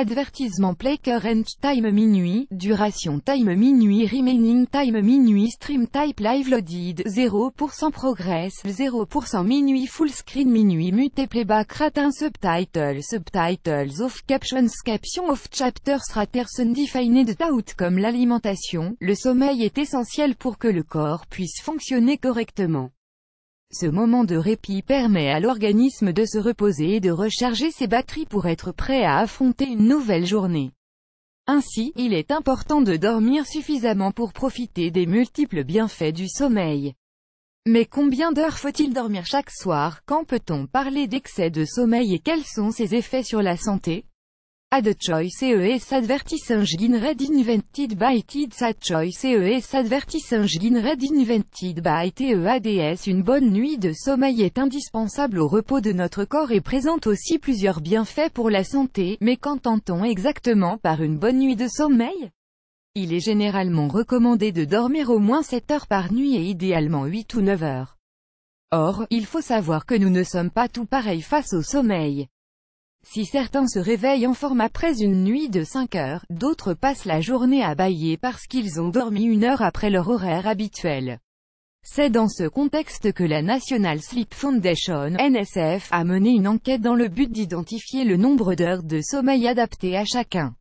Advertisement play current time minuit, duration time minuit, remaining time minuit, stream type live loaded, 0% progress, 0% minuit, full screen minuit, mute playback ratin, subtitles off, captions off, chapters raters undefined out. Comme l'alimentation, le sommeil est essentiel pour que le corps puisse fonctionner correctement. Ce moment de répit permet à l'organisme de se reposer et de recharger ses batteries pour être prêt à affronter une nouvelle journée. Ainsi, il est important de dormir suffisamment pour profiter des multiples bienfaits du sommeil. Mais combien d'heures faut-il dormir chaque soir? Quand peut-on parler d'excès de sommeil et quels sont ses effets sur la santé? Ad choice ES advertising read invented by TEDS. Ad choice ES advertising read invented by TEADS. Une bonne nuit de sommeil est indispensable au repos de notre corps et présente aussi plusieurs bienfaits pour la santé. Mais qu'entend-on exactement par une bonne nuit de sommeil? Il est généralement recommandé de dormir au moins 7 heures par nuit et idéalement 8 ou 9 heures. Or, il faut savoir que nous ne sommes pas tout pareils face au sommeil. Si certains se réveillent en forme après une nuit de 5 heures, d'autres passent la journée à bâiller parce qu'ils ont dormi 1 heure après leur horaire habituel. C'est dans ce contexte que la National Sleep Foundation, NSF, a mené une enquête dans le but d'identifier le nombre d'heures de sommeil adapté à chacun.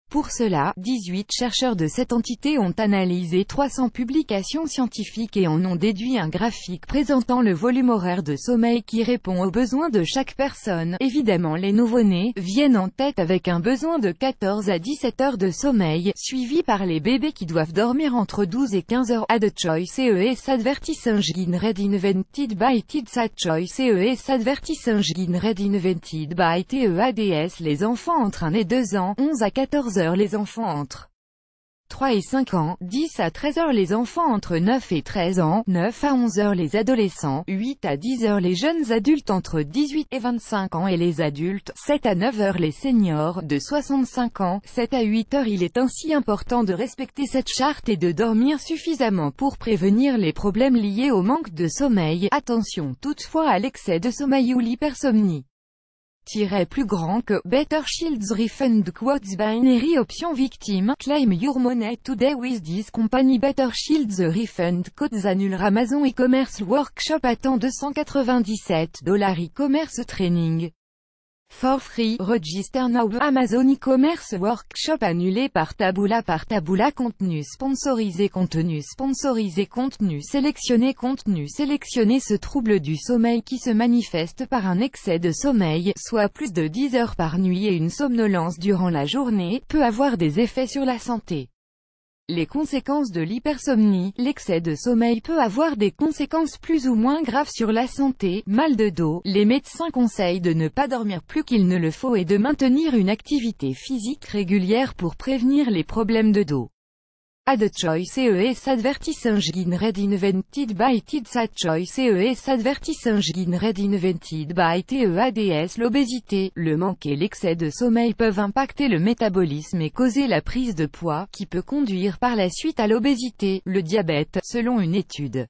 Pour cela, 18 chercheurs de cette entité ont analysé 300 publications scientifiques et en ont déduit un graphique présentant le volume horaire de sommeil qui répond aux besoins de chaque personne. Évidemment, les nouveau-nés viennent en tête avec un besoin de 14 à 17 heures de sommeil, suivi par les bébés qui doivent dormir entre 12 et 15 heures. Ad choice ES advertising read invented by TEDS. Ad choice ES advertising read invented by TEADS. Les enfants entre 1 et 2 ans, 11 à 14 heures les enfants entre 3 et 5 ans, 10 à 13 heures les enfants entre 9 et 13 ans, 9 à 11 heures les adolescents, 8 à 10 heures les jeunes adultes entre 18 et 25 ans et les adultes, 7 à 9 heures les seniors, de 65 ans, 7 à 8 heures. Il est ainsi important de respecter cette charte et de dormir suffisamment pour prévenir les problèmes liés au manque de sommeil. Attention toutefois à l'excès de sommeil ou l'hypersomnie. Plus grand que Better Shields Refund Quotes Binary Option Victim Claim Your Money Today with this company. Better Shields Refund Codes annule Amazon e-commerce workshop attend $297 e-commerce training for free. Register now. Amazon e-commerce workshop annulé par Taboola. Contenu sponsorisé, contenu sélectionné. Ce trouble du sommeil qui se manifeste par un excès de sommeil, soit plus de 10 heures par nuit et une somnolence durant la journée, peut avoir des effets sur la santé. Les conséquences de l'hypersomnie. L'excès de sommeil peut avoir des conséquences plus ou moins graves sur la santé. Mal de dos. Les médecins conseillent de ne pas dormir plus qu'il ne le faut et de maintenir une activité physique régulière pour prévenir les problèmes de dos. Ad choice ES advertising read invented by TEDS. Ad choice ES advertising read invented by TEADS. L'obésité, le manque et l'excès de sommeil peuvent impacter le métabolisme et causer la prise de poids, qui peut conduire par la suite à l'obésité, le diabète, selon une étude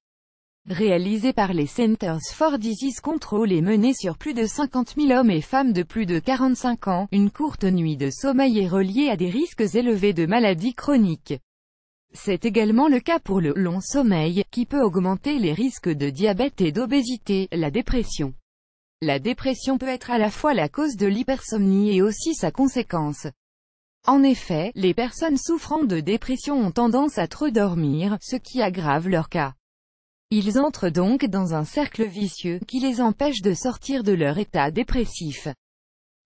réalisée par les Centers for Disease Control et menée sur plus de 50 000 hommes et femmes de plus de 45 ans. Une courte nuit de sommeil est reliée à des risques élevés de maladies chroniques. C'est également le cas pour le long sommeil, qui peut augmenter les risques de diabète et d'obésité. La dépression. La dépression peut être à la fois la cause de l'hypersomnie et aussi sa conséquence. En effet, les personnes souffrant de dépression ont tendance à trop dormir, ce qui aggrave leur cas. Ils entrent donc dans un cercle vicieux, qui les empêche de sortir de leur état dépressif.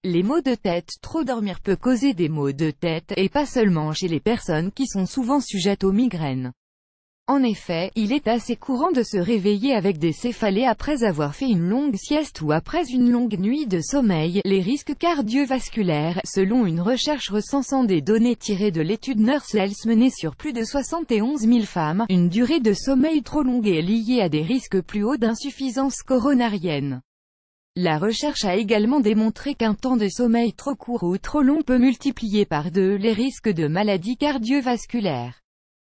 Les maux de tête. Trop dormir peut causer des maux de tête, et pas seulement chez les personnes qui sont souvent sujettes aux migraines. En effet, il est assez courant de se réveiller avec des céphalées après avoir fait une longue sieste ou après une longue nuit de sommeil. Les risques cardiovasculaires. Selon une recherche recensant des données tirées de l'étude Nurse Health menée sur plus de 71 000 femmes, une durée de sommeil trop longue est liée à des risques plus hauts d'insuffisance coronarienne. La recherche a également démontré qu'un temps de sommeil trop court ou trop long peut multiplier par 2 les risques de maladies cardiovasculaires.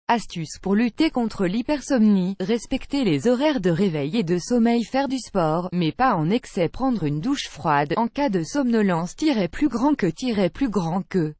Astuces pour lutter contre l'hypersomnie, respecter les horaires de réveil et de sommeil, faire du sport, mais pas en excès, prendre une douche froide, en cas de somnolence plus grand que